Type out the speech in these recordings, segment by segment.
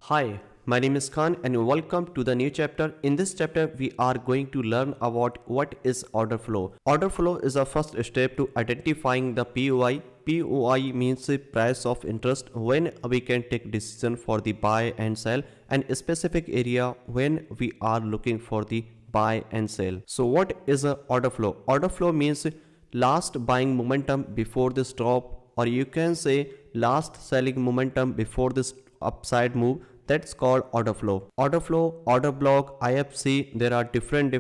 Hi, my name is Khan and welcome to the new chapter. In this chapter, we are going to learn about what is order flow. Order flow is the first step to identifying the POI. POI means the price of interest when we can take decision for the buy and sell, and a specific area when we are looking for the buy and sell. So what is a order flow? Order flow means last buying momentum before this drop, or you can say last selling momentum before this upside move. That's called order flow. Order flow, order block, IFC, there are different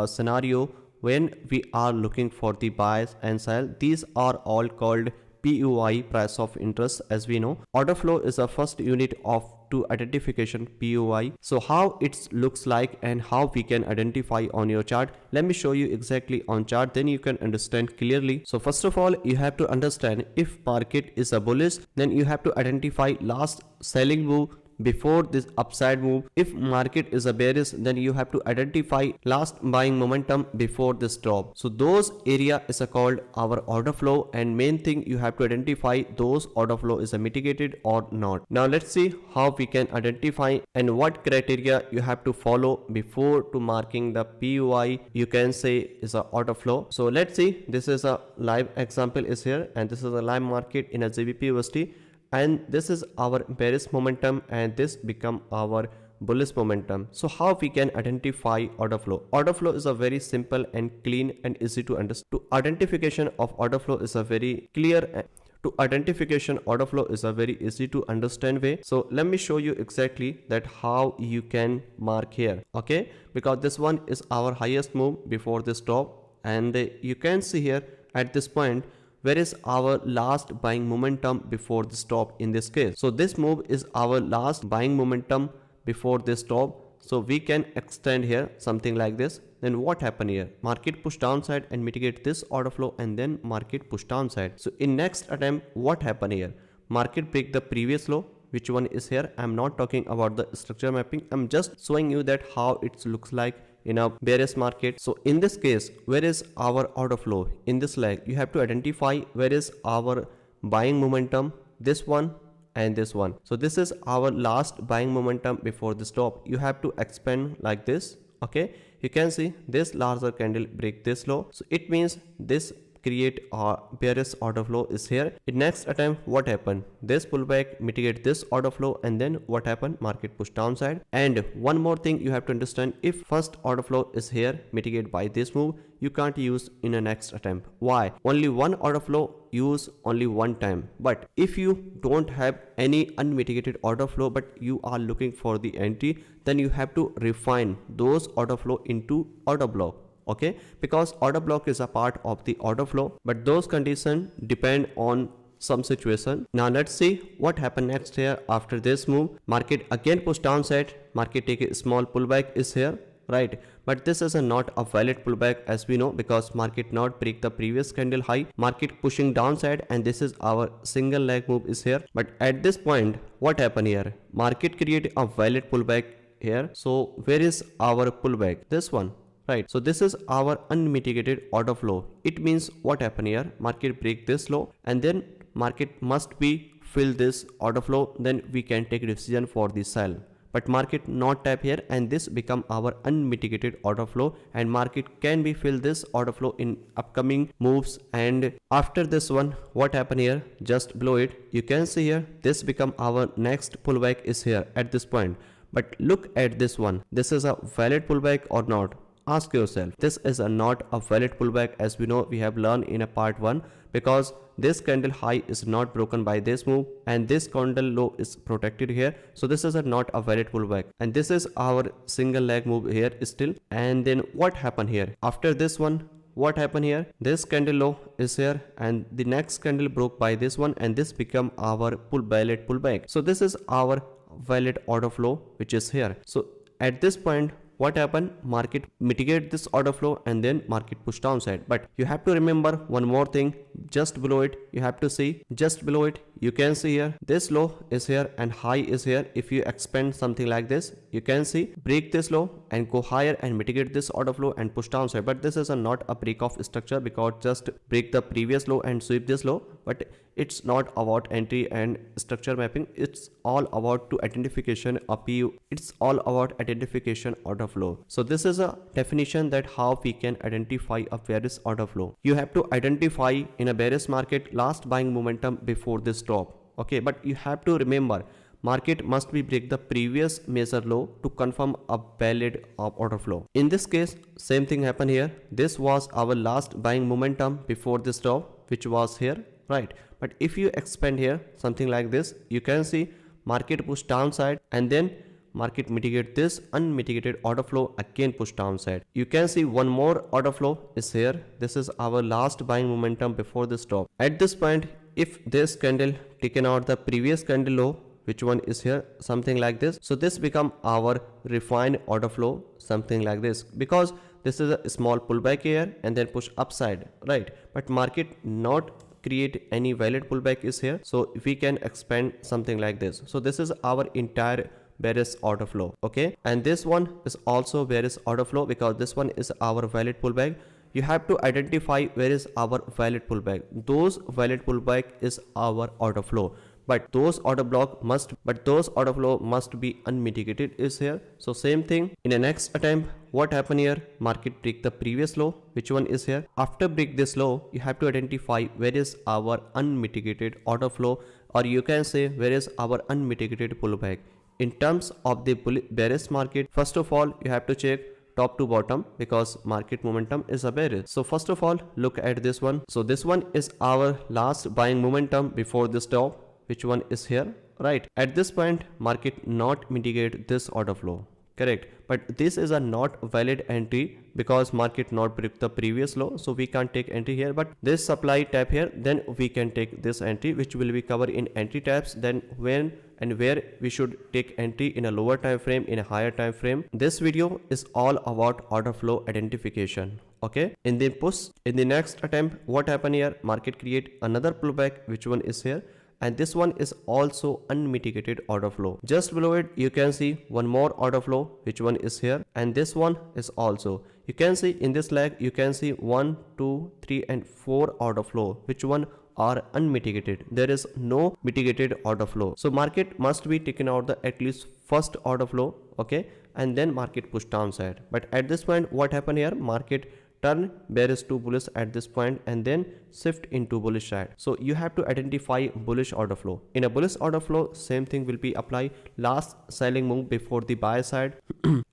scenario when we are looking for the buys and sell. These are all called POI, price of interest. As we know, order flow is the first unit of to identification POI. So how it looks like and how we can identify on your chart, let me show you exactly on chart, then you can understand clearly. So first of all, you have to understand if market is a bullish, then you have to identify last selling move before this upside move. If market is a bearish, then you have to identify last buying momentum before this drop. So those area is called our order flow, and main thing you have to identify those order flow is a mitigated or not. Now let's see how we can identify and what criteria you have to follow before to marking the POI, you can say is a order flow. So let's see, this is a live example is here, and this is a live market in a GBP USD, and this is our bearish momentum and this become our bullish momentum. So how we can identify order flow? Order flow is a very simple and clean and easy to understand. To identification of order flow is a very clear to identification order flow is a very easy to understand way. So let me show you exactly that how you can mark here, okay? Because this one is our highest move before this drop, and you can see here at this point where is our last buying momentum before the stop in this case. So this move is our last buying momentum before this stop. So we can extend here something like this. Then what happened here? Market push downside and mitigate this order flow, and then market push downside. So in next attempt, what happened here? Market break the previous low, which one is here. I'm not talking about the structure mapping. I'm just showing you that how it looks like in a bearish market. So in this case, where is our order flow? In this leg, you have to identify where is our buying momentum, this one and this one. So this is our last buying momentum before the stop. You have to expand like this, okay? You can see this larger candle break this low. So it means this create a bearish order flow is here. In next attempt, what happened? This pullback mitigate this order flow, and then what happened? Market push downside. And one more thing you have to understand, if first order flow is here mitigate by this move, you can't use in a next attempt. Why? Only one order flow use only one time. But if you don't have any unmitigated order flow but you are looking for the entry, then you have to refine those order flow into order block, okay? Because order block is a part of the order flow, but those conditions depend on some situation. Now let's see what happened next here. After this move, market again push downside, market take a small pullback is here, right? But this is not a valid pullback, as we know, because market not break the previous candle high, market pushing downside, and this is our single leg move is here. But at this point, what happened here? Market create a valid pullback here. So where is our pullback? This one, right? So this is our unmitigated order flow. It means what happened here? Market break this low, and then market must be fill this order flow, then we can take a decision for the sell. But market not tap here, and this become our unmitigated order flow, and market can be fill this order flow in upcoming moves. And after this one, what happened here? Just below it, you can see here this become our next pullback is here at this point. But look at this one, this is a valid pullback or not? Ask yourself, this is not a valid pullback, as we know, we have learned in a part 1, because this candle high is not broken by this move, and this candle low is protected here. So this is not a valid pullback, and this is our single leg move here still. And then what happened here? After this one, what happened here? This candle low is here, and the next candle broke by this one, and this become our valid pullback. So this is our valid order flow which is here. So at this point, what happened? Market mitigate this order flow, and then market push downside. But you have to remember one more thing, just below it you have to see, just below it you can see here this low is here and high is here. If you expand something like this, you can see break this low and go higher and mitigate this order flow and push downside. But this is not a break of structure, because just break the previous low and sweep this low. But it's not about entry and structure mapping. It's all about to identification of PU. It's all about identification order flow. So this is a definition that how we can identify a bearish order flow. You have to identify in a bearish market last buying momentum before this top. Okay, but you have to remember market must be break the previous major low to confirm a valid order flow. In this case, same thing happened here. This was our last buying momentum before this top, which was here, right? But if you expand here something like this, you can see market push downside and then market mitigate this unmitigated order flow, again push downside. You can see one more order flow is here. This is our last buying momentum before this top. At this point, if this candle taken out the previous candle low, which one is here, something like this, so this become our refined order flow, something like this, because this is a small pullback here and then push upside, right? But market not create any valid pullback is here, so we can expand something like this. So this is our entire bearish order flow. Okay, and this one is also bearish order flow, because this one is our valid pullback. You have to identify where is our valid pullback. Those valid pullback is our order flow, but those order flow must be unmitigated is here. So same thing in the next attempt, what happened here, market break the previous low, which one is here. After break this low, you have to identify where is our unmitigated order flow, or you can say where is our unmitigated pullback. In terms of the bearish market, first of all you have to check top to bottom, because market momentum is a bearish. So first of all, look at this one. So this one is our last buying momentum before this top, which one is here, right? At this point, market not mitigate this order flow, correct? But this is a not valid entry, because market not break the previous low, so we can't take entry here. But this supply tap here, then we can take this entry, which will be covered in entry taps, then when and where we should take entry in a lower time frame, in a higher time frame. This video is all about order flow identification. Okay, in the next attempt, what happened here, market create another pullback, which one is here, and this one is also unmitigated order flow. Just below it, you can see one more order flow, which one is here, and this one is also, you can see in this leg, you can see 1, 2, 3 and 4 order flow, which one are unmitigated. There is no mitigated order flow. So market must be taken out the at least first order flow, okay, and then market push downside. But at this point, what happened here, market turn bearish to bullish at this point and then shift into bullish side. So you have to identify bullish order flow. In a bullish order flow, same thing will be apply last selling move before the buy side.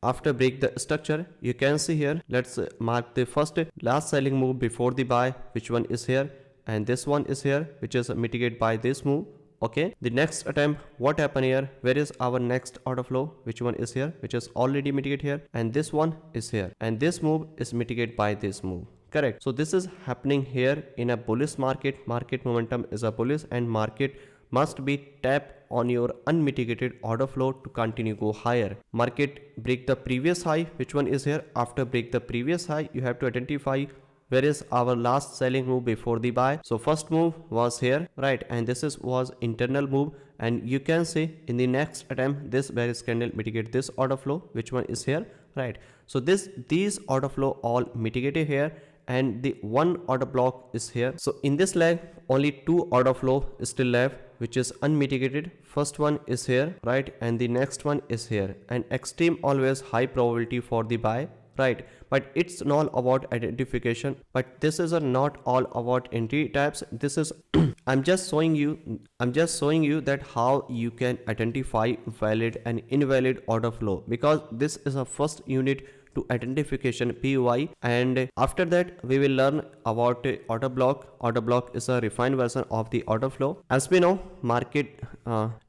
After break the structure, you can see here, let's mark the first last selling move before the buy, which one is here, and this one is here, which is mitigated by this move. Okay, the next attempt, what happened here, where is our next order flow, which one is here, which is already mitigated here, and this one is here, and this move is mitigated by this move, correct? So this is happening here in a bullish market. Market momentum is a bullish, and market must be tap on your unmitigated order flow to continue go higher. Market break the previous high, which one is here. After break the previous high, you have to identify where is our last selling move before the buy. So first move was here, right, and this was internal move, and you can see in the next attempt this bearish candle mitigate this order flow, which one is here, right? So these order flow all mitigated here, and the one order block is here. So in this leg, only two order flow is still left, which is unmitigated. First one is here, right, and the next one is here, and extreme always high probability for the buy, right? But it's not about identification, but this is not all about entry types. This is I'm just showing you that how you can identify valid and invalid order flow, because this is a first unit to identification POI, and after that we will learn about order block. Order block is a refined version of the order flow. As we know, market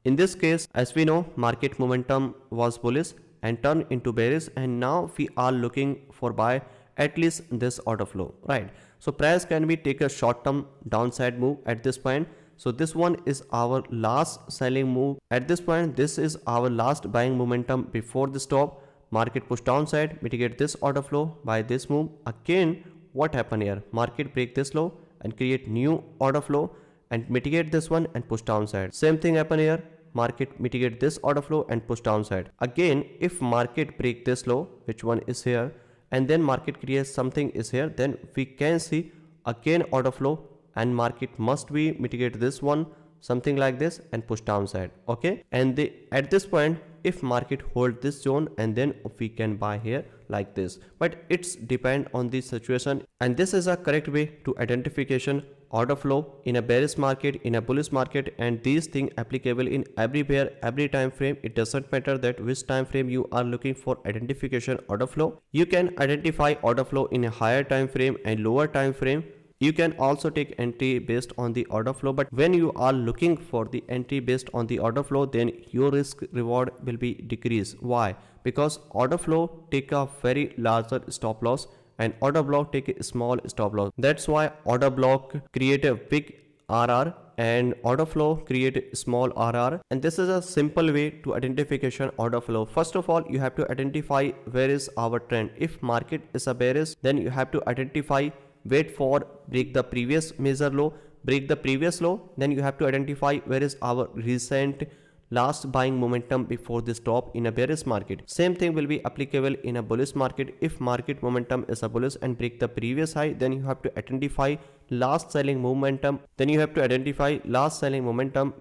in this case, as we know, market momentum was bullish and turn into bearish, and now we are looking for buy at least this order flow, right? So price can be take a short-term downside move at this point. So this one is our last selling move at this point. This is our last buying momentum before the stop. Market push downside, mitigate this order flow by this move. Again, what happened here? Market break this low and create new order flow, and mitigate this one and push downside. Same thing happen here. Market mitigate this order flow and push downside. Again, if market break this low, which one is here, and then market creates something is here, then we can see again order flow and market must be mitigate this one, something like this, and push downside. Okay, and at this point, if market hold this zone, and then we can buy here like this, but it's depend on the situation, and this is a correct way to identification order flow in a bearish market, in a bullish market, and these things applicable in everywhere, every time frame. It doesn't matter that which time frame you are looking for identification order flow. You can identify order flow in a higher time frame and lower time frame. You can also take entry based on the order flow, but when you are looking for the entry based on the order flow, then your risk reward will be decreased. Why? Because order flow take a very larger stop loss and order block take a small stop loss. That's why order block create a big RR and order flow create a small RR, and this is a simple way to identification order flow. First of all, you have to identify where is our trend. If market is a bearish, then you have to identify, wait for break the previous major low, break the previous low, then you have to identify where is our recent last buying momentum before this top in a bearish market. Same thing will be applicable in a bullish market. If market momentum is a bullish and break the previous high, then you have to identify last selling momentum,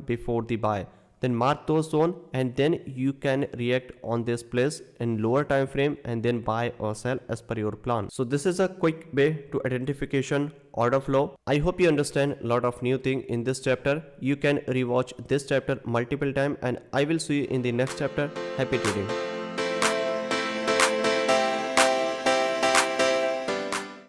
before the buy. Then mark those zone, and then you can react on this place in lower time frame and then buy or sell as per your plan. So this is a quick way to identification order flow. I hope you understand a lot of new thing in this chapter. You can rewatch this chapter multiple times, and I will see you in the next chapter. Happy trading.